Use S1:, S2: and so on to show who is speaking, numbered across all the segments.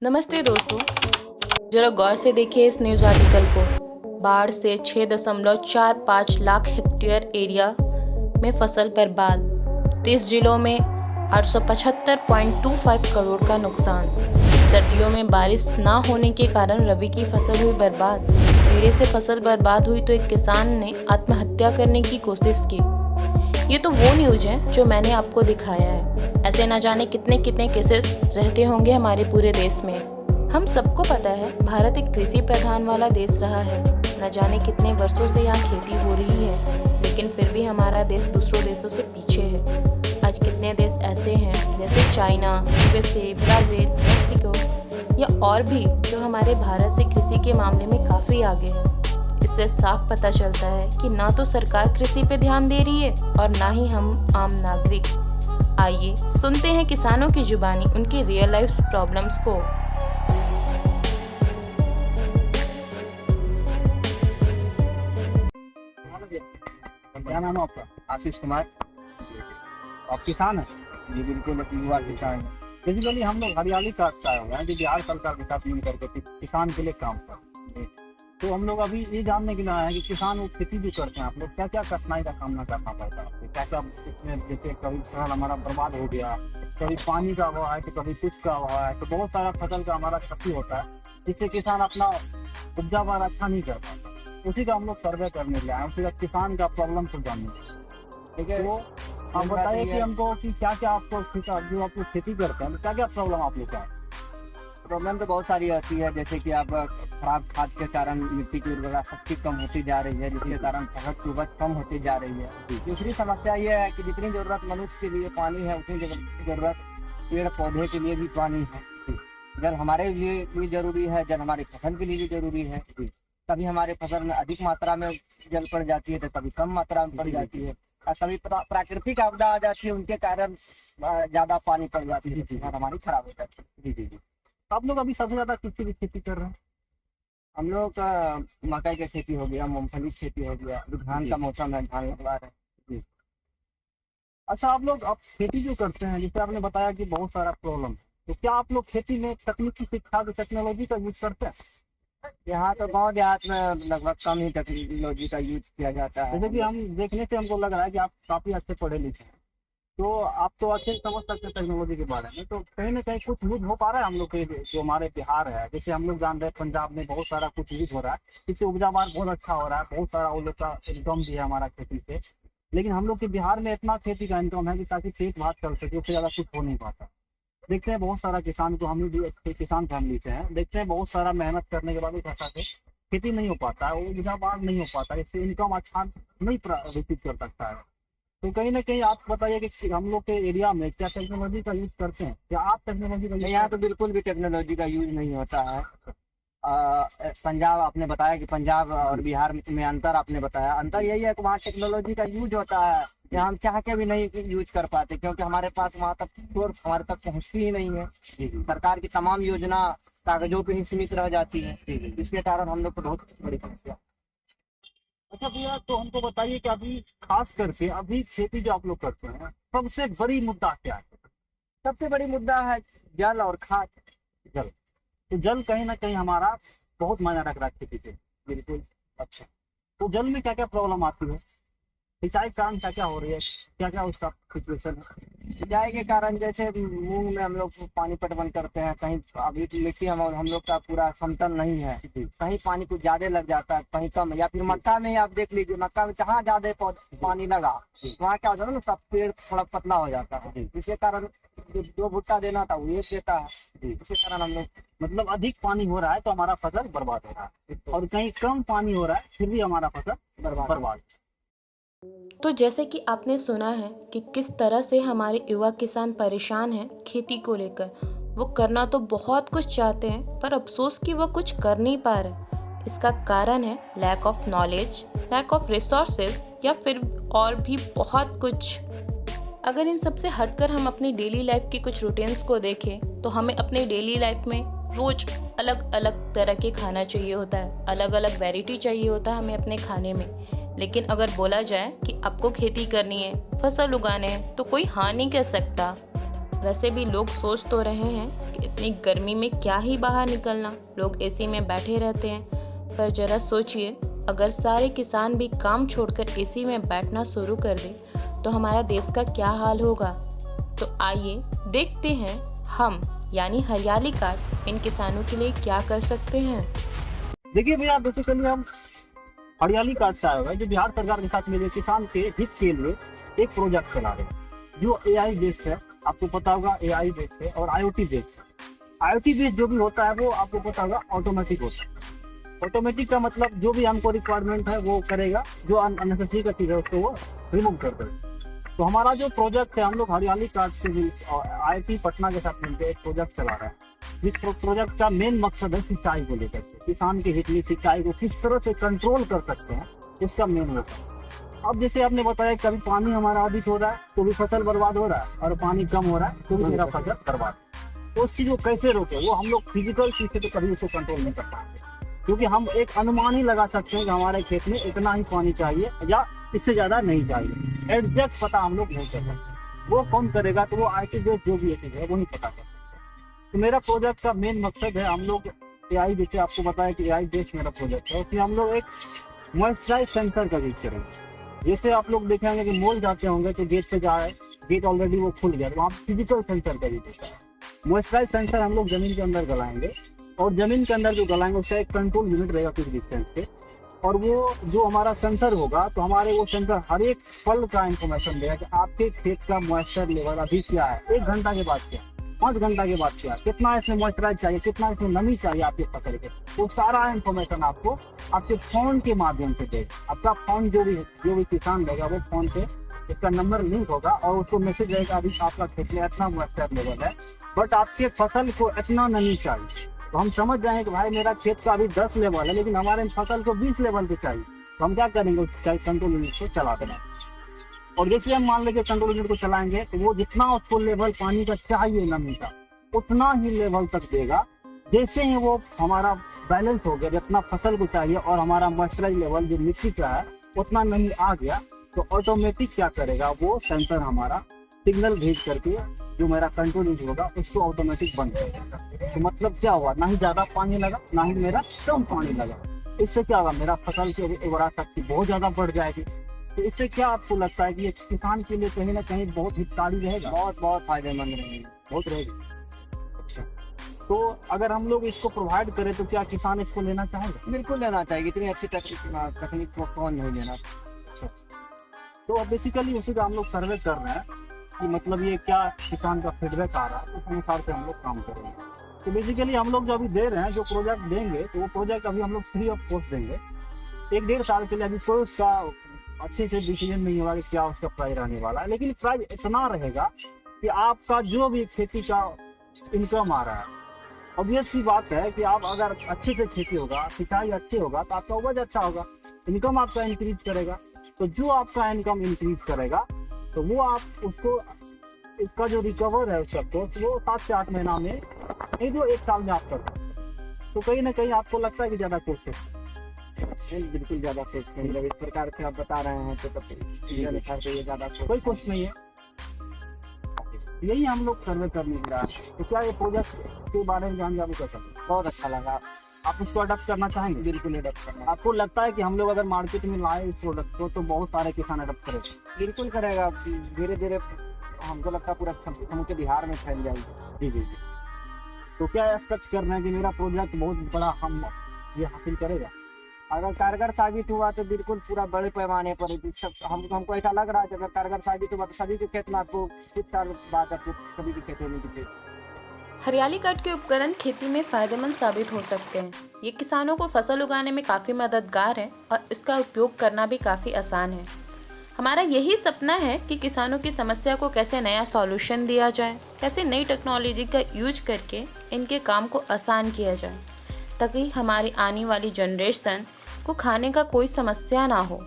S1: नमस्ते दोस्तों, जरा गौर से देखिए इस न्यूज आर्टिकल को। बाढ़ से 6.45 लाख हेक्टेयर एरिया में फसल बर्बाद, 30 जिलों में 875.25 करोड़ का नुकसान। सर्दियों में बारिश ना होने के कारण रबी की फसल हुई बर्बाद। कीड़े से फसल बर्बाद हुई तो एक किसान ने आत्महत्या करने की कोशिश की। ये तो वो न्यूज है जो मैंने आपको दिखाया है। ऐसे न जाने कितने कितने केसेस रहते होंगे हमारे पूरे देश में। हम सबको पता है भारत एक कृषि प्रधान वाला देश रहा है। न जाने कितने वर्षों से यहाँ खेती हो रही है, लेकिन फिर भी हमारा देश दूसरों देशों से पीछे है। आज कितने देश ऐसे हैं जैसे चाइना, यूएसए, ब्राजील, मेक्सिको या और भी जो हमारे भारत से कृषि के मामले में काफ़ी आगे है। इससे साफ पता चलता है कि ना तो सरकार कृषि पे ध्यान दे रही है और ना ही हम आम नागरिक। आइए सुनते हैं किसानों की जुबानी उनकी रियल लाइफ प्रॉब्लम्स को।
S2: क्या नाम है आपका?
S3: आशीष कुमार।
S2: आप किसान हैं?
S3: जी बिल्कुल, एक युवा किसान है।
S2: बेसिकली हम लोग हरियाली चाहता है कि बिहार सरकार विकास मिल करके किसान के लिए काम कर। तो हम लोग अभी ये जानने के लिए आए हैं कि किसान वो खेती जो करते हैं आप लोग क्या क्या कठिनाई का सामना करना पड़ता है, क्या क्या जैसे कभी फसल हमारा बर्बाद हो गया, कभी पानी का अभाव है तो कभी कुछ का अभाव है, तो बहुत सारा फसल का हमारा क्षति होता है जिससे किसान अपना उपजा बार अच्छा नहीं कर पाता। उसी का हम लोग सर्वे करने के लिए आए, उसी का किसान का प्रॉब्लम को जानने के लिए। ठीक है, तो आप बताइए कि हमको कि क्या क्या आपको जो आप लोग खेती करते हैं क्या क्या प्रॉब्लम आप लोग का है?
S3: प्रॉब्लम तो बहुत सारी आती है, जैसे कि आप खराब खाद के कारण मिट्टी की उर्वरा शक्ति कम होती जा रही है, जिसके कारण फसल की उपज कम होती जा रही है। दूसरी समस्या ये है कि जितनी जरूरत मनुष्य के लिए पानी है उतनी जरूरत पेड़ पौधे के लिए भी पानी है। जल हमारे लिए भी जरूरी है, जल हमारी फसल के लिए भी जरूरी है। कभी हमारे फसल में अधिक मात्रा में जल पड़ जाती है तो कभी कम मात्रा में पड़ जाती है, और कभी प्राकृतिक आपदा आ जाती है, उनके कारण ज्यादा पानी पड़ जाती है, फसल हमारी खराब हो जाती है।
S2: आप लोग अभी सबसे ज्यादा किस चीज की खेती कर रहे हैं?
S3: हम लोग का मकई की खेती हो गया, मूंगफली की खेती हो गया, धान का मौसम है, धान लगवा रहे हैं।
S2: अच्छा, आप लोग अब खेती जो करते हैं, जैसे आपने बताया कि बहुत सारा प्रॉब्लम है, तो क्या आप लोग खेती में तकनीकी शिक्षा टेक्नोलॉजी का यूज करते हैं?
S3: यहाँ तो गांव देहात में लगभग कम ही टेक्नोलॉजी का यूज किया जाता है।
S2: जैसे कि हम देखने से हमको लग रहा है कि आप काफी अच्छे पढ़े लिखे हैं, तो आप तो अच्छे समझ सकते हैं टेक्नोलॉजी के बारे में। तो कहीं ना कहीं कुछ यूज हो पा रहा है हम लोग के जो हमारे बिहार है, जैसे हम लोग जान रहे हैं पंजाब में बहुत सारा कुछ यूज हो रहा है, इससे उपजावार बहुत अच्छा हो रहा है, बहुत सारा वो लोग का इनकम भी है हमारा खेती से। लेकिन हम लोग के बिहार में इतना खेती का इनकम है कि ताकि पेट भात चल सके उससे ज्यादा कुछ हो नहीं पाता। देखते हैं बहुत सारा किसान को, हम भी किसान फैमिली से हैं, देखते हैं बहुत सारा मेहनत करने के बाद भी ऐसा से खेती नहीं हो पाता है, वो उपजावार नहीं हो पाता, इससे इनकम अच्छा नहीं व्यतीत कर सकता है। तो कहीं ना कहीं आप बताइए कि हम लोग के एरिया में क्या टेक्नोलॉजी का यूज करते हैं, क्या आप टेक्नोलॉजी का
S3: यहाँ तो बिल्कुल भी टेक्नोलॉजी का यूज नहीं होता है। पंजाब आपने बताया कि पंजाब और बिहार में अंतर आपने बताया, अंतर यही है कि वहाँ टेक्नोलॉजी का यूज होता है, यहाँ हम चाह के भी नहीं यूज कर पाते क्योंकि हमारे पास वहाँ तक सोर्स हमारे तक पहुँचती ही नहीं है। सरकार की तमाम योजना कागजों पे ही सीमित रह जाती है, इसके कारण हम लोग को बहुत बड़ी समस्या।
S2: अच्छा भैया, तो हमको बताइए कि अभी खास करके अभी खेती जो आप लोग करते हैं सबसे बड़ी मुद्दा क्या है?
S3: सबसे बड़ी मुद्दा है जल और खाद।
S2: जल, तो जल कहीं ना कहीं हमारा बहुत मायने रख रहा है खेती से।
S3: बिल्कुल।
S2: अच्छा, तो जल में क्या क्या प्रॉब्लम आती है, सिंचाई के कारण क्या क्या हो रही है, क्या क्या उसका सिचुएशन है?
S3: सिंचाई के कारण जैसे मूंग में हम लोग पानी पटवन करते हैं, कहीं अभी मिट्टी हम लोग का पूरा समतल नहीं है, कहीं पानी कुछ ज्यादा लग जाता है कहीं कम, या फिर मक्का में आप देख लीजिए, मक्का में जहाँ ज्यादा पानी लगा वहाँ क्या होता है ना, सब पेड़ थोड़ा पतला हो जाता है, इसके कारण जो भुट्टा देना था वो एक देता है, इसके कारण हम लोग
S2: मतलब अधिक पानी हो रहा है तो हमारा फसल बर्बाद हो रहा है, और कहीं कम पानी हो रहा है फिर भी हमारा फसल बर्बाद।
S1: तो जैसे कि आपने सुना है कि किस तरह से हमारे युवा किसान परेशान हैं खेती को लेकर। वो करना तो बहुत कुछ चाहते हैं पर अफसोस कि वो कुछ कर नहीं पा रहे। इसका कारण है lack of knowledge, lack of resources या फिर और भी बहुत कुछ। अगर इन सब से हटकर हम अपनी डेली लाइफ की कुछ रूटीन्स को देखें तो हमें अपने डेली लाइफ में रोज अलग अलग तरह के खाना चाहिए होता है, अलग अलग वैरायटी चाहिए होता है हमें अपने खाने में। लेकिन अगर बोला जाए कि आपको खेती करनी है, फसल उगाने हैं, तो कोई हाँ नहीं कह सकता। वैसे भी लोग सोच तो रहे हैं कि इतनी गर्मी में क्या ही बाहर निकलना, लोग एसी में बैठे रहते हैं। पर जरा सोचिए, अगर सारे किसान भी काम छोड़कर एसी में बैठना शुरू कर दें तो हमारा देश का क्या हाल होगा। तो आइए देखते हैं हम यानी हरियाली कार्ड इन किसानों के लिए क्या कर सकते हैं।
S2: देखिए भैया, बेसिकली हम हरियाली कार्ड से आए हुए हैं, जो बिहार सरकार के साथ मिले किसान के हित के लिए एक प्रोजेक्ट चला रहे हैं जो AI बेस्ड है। आपको पता होगा AI बेस्ड है और IoT बेस्ड है। IoT बेस्ड जो भी होता है वो आपको पता होगा ऑटोमेटिक होता है। ऑटोमेटिक का मतलब जो भी हमको रिक्वायरमेंट है वो करेगा, जो अननेसेसरी का चीज है उसको वो रिमूव कर देगा। तो हमारा जो प्रोजेक्ट है, हम लोग हरियाली कार्ड से भी IIT पटना के साथ मिलकर एक प्रोजेक्ट चला रहे हैं। जिस प्रोजेक्ट का मेन मकसद है सिंचाई को लेकर के, किसान के हित में सिंचाई को किस तरह से कंट्रोल कर सकते हैं, इसका मेन मकसद। अब जैसे आपने बताया, कभी पानी हमारा अधिक हो रहा है तो भी फसल बर्बाद हो रहा है, और पानी कम हो रहा है तो भी मेरा फसल बर्बाद। तो उस चीज को कैसे रोके, वो हम लोग फिजिकल चीज से तो कभी उसको कंट्रोल नहीं कर पाएंगे, क्योंकि हम एक अनुमान ही लगा सकते हैं कि हमारे खेत में इतना ही पानी चाहिए या इससे ज्यादा नहीं चाहिए। एग्जैक्ट पता हम लोग नहीं कर सकते। वो कौन करेगा, तो वो IT बेस्ड जो भी है वो नहीं पता कर। तो मेरा प्रोजेक्ट का मेन मकसद है, हम लोग AI, जैसे आपको बताया कि AI बेस्ड मेरा प्रोजेक्ट है, उसमें हम लोग एक मॉइस्चराइज सेंसर का यूज करेंगे। जैसे आप लोग देखेंगे कि मॉल जाते होंगे तो गेट पे जाए, गेट ऑलरेडी वो खुल गया, तो वहाँ फिजिकल सेंसर का यूज होता है। मॉइस्चराइज सेंसर हम लोग जमीन के अंदर गलाएंगे, और जमीन के अंदर जो गलाएंगे उसका एक कंट्रोल यूनिट रहेगा कुछ डिस्टेंस पे, और वो जो हमारा सेंसर होगा, तो हमारे वो सेंसर हर एक पल का इंफॉर्मेशन देगा कि आपके खेत का मॉइस्चर लेवल अभी क्या है, 1 घंटा के बाद क्या, 5 घंटा के बाद क्या, कितना इसमें मॉइस्चराइज चाहिए, कितना इसमें नमी चाहिए आपके फसल के। वो सारा इंफॉर्मेशन आपको आपके फोन के माध्यम से देगा। आपका फोन जो भी किसान लेगा, वो फोन पे इसका नंबर लिंक होगा और उसको मैसेज रहेगा अभी आपका खेत में इतना मॉइस्चर लेवल है, बट आपके फसल को इतना नमी चाहिए। तो हम समझ जाएंगे कि भाई मेरा खेत का अभी 10 लेवल है, लेकिन हमारे फसल को 20 लेवल पे चाहिए, तो हम क्या करेंगे, कंट्रोल यूनिट को चला देना। और जैसे हम मान लेंगे कंट्रोल यूनिट को चलाएंगे तो वो जितना उसको लेवल पानी का चाहिए नमी का, उतना ही लेवल तक देगा। जैसे ही वो हमारा बैलेंस हो गया, जितना फसल को चाहिए और हमारा मॉइस्चराइज लेवल जो मिट्टी का है उतना नमी आ गया, तो ऑटोमेटिक क्या करेगा, वो सेंसर हमारा सिग्नल भेज करके जो मेरा कंट्रोल यूनिट होगा उसको ऑटोमेटिक बंद कर देगा। तो मतलब क्या हुआ, ना ही ज्यादा पानी लगा, ना ही मेरा कम पानी लगा। इससे क्या होगा, मेरा फसल की उर्वरा शक्ति बहुत ज्यादा बढ़ जाएगी। तो इससे क्या आपको लगता है कि ये किसान के लिए कहीं ना कहीं बहुत हितकारी रहेगा? बहुत फायदेमंद रहेगी, बहुत रहेगी। अच्छा, तो अगर हम लोग इसको प्रोवाइड करें तो क्या किसान इसको लेना चाहेगा?
S3: बिल्कुल लेना चाहिए, इतनी अच्छी तकनीक को कौन नहीं लेना।
S2: अच्छा, तो अब बेसिकली उसी का हम लोग सर्वे कर रहे हैं कि मतलब ये क्या किसान का फीडबैक आ रहा है, उस अनुसार से हम लोग काम करेंगे। तो बेसिकली हम लोग जो अभी दे रहे हैं, जो प्रोजेक्ट देंगे, तो वो प्रोजेक्ट अभी हम लोग फ्री ऑफ कॉस्ट देंगे। 1-1.5 साल के लिए अभी कोई सा अच्छे से डिसीजन नहीं होगा कि क्या उसका प्राइस रहने वाला है, लेकिन प्राइस इतना रहेगा कि आपका जो भी खेती का इनकम आ रहा है, ऑब्वियस सी बात है कि आप अगर अच्छे से खेती होगा, सिंचाई अच्छी होगा, तो आपका उपज अच्छा होगा, इनकम आपका इंक्रीज करेगा। तो जो आपका इनकम इंक्रीज करेगा, तो वो आप उसको इसका जो रिकवर है उसका कोर्स, वो 7 से 8 महीना में, नहीं जो 1 साल में आप कर सकते हैं। तो कहीं ना कहीं आपको लगता है कि ज्यादा कोर्स है?
S3: बिल्कुल ज्यादा सोच नहीं, जब इस प्रकार से आप बता रहे हैं तो सब ये ज्यादा
S2: कोई कुछ नहीं है। यही हम लोग सर्वे करने के लिए। तो क्या ये प्रोजेक्ट के बारे में जानकारी कर सकते हैं?
S3: बहुत अच्छा लगा।
S2: आप इसको अडॉप्ट करना चाहेंगे?
S3: बिल्कुल अडॉप्ट करना।
S2: आपको लगता है कि हम लोग अगर मार्केट में लाए इस प्रोडक्ट को तो बहुत सारे किसान अडॉप्ट करेंगे?
S3: बिल्कुल करेगा, धीरे धीरे हमको लगता है पूरा समूचे बिहार में फैल जाएगी।
S2: जी। तो क्या एक्सपेक्ट कर रहे हैं कि मेरा प्रोजेक्ट बहुत बड़ा हम ये हासिल करेगा?
S3: अगर कारगर साबित हुआ तो बिल्कुल पूरा बड़े पैमाने पर हमको ऐसा लग रहा है कि अगर कारगर साबित हुआ तो सभी के खेत में आपको कुछ साल बाद आपको सभी के खेतों में दिखे।
S1: हरियाली कार्ड के उपकरण खेती में फायदेमंद साबित हो सकते हैं। ये किसानों को फसल उगाने में काफ़ी मददगार है और इसका उपयोग करना भी काफ़ी आसान है। हमारा यही सपना है कि किसानों की समस्या को कैसे नया सॉल्यूशन दिया जाए, कैसे नई टेक्नोलॉजी का यूज करके इनके काम को आसान किया जाए, ताकि हमारी आने वाली जनरेशन को खाने का कोई समस्या ना हो,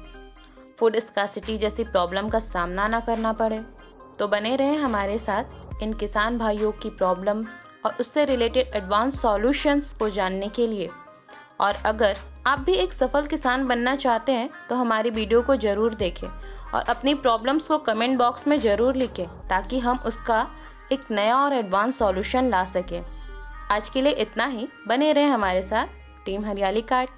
S1: फूड स्कार्सिटी जैसी प्रॉब्लम का सामना ना करना पड़े। तो बने रहें हमारे साथ इन किसान भाइयों की प्रॉब्लम्स और उससे रिलेटेड एडवांस सॉल्यूशंस को जानने के लिए। और अगर आप भी एक सफल किसान बनना चाहते हैं तो हमारी वीडियो को ज़रूर देखें और अपनी प्रॉब्लम्स को कमेंट बॉक्स में ज़रूर लिखें, ताकि हम उसका एक नया और एडवांस सॉल्यूशन ला सकें। आज के लिए इतना ही। बने रहें हमारे साथ। टीम हरियाली कार्ड।